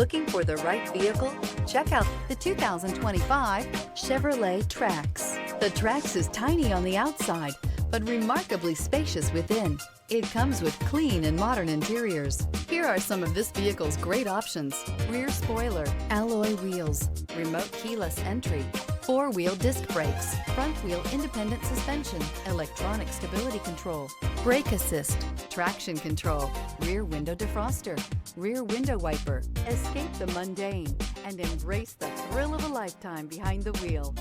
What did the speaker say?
Looking for the right vehicle? Check out the 2025 Chevrolet Trax. The Trax is tiny on the outside, but remarkably spacious within. It comes with clean and modern interiors. Here are some of this vehicle's great options: rear spoiler, alloy wheels, remote keyless entry, four-wheel disc brakes, front-wheel independent suspension, electronic stability control, brake assist, traction control, rear window defroster, rear window wiper. Escape the mundane and embrace the thrill of a lifetime behind the wheel.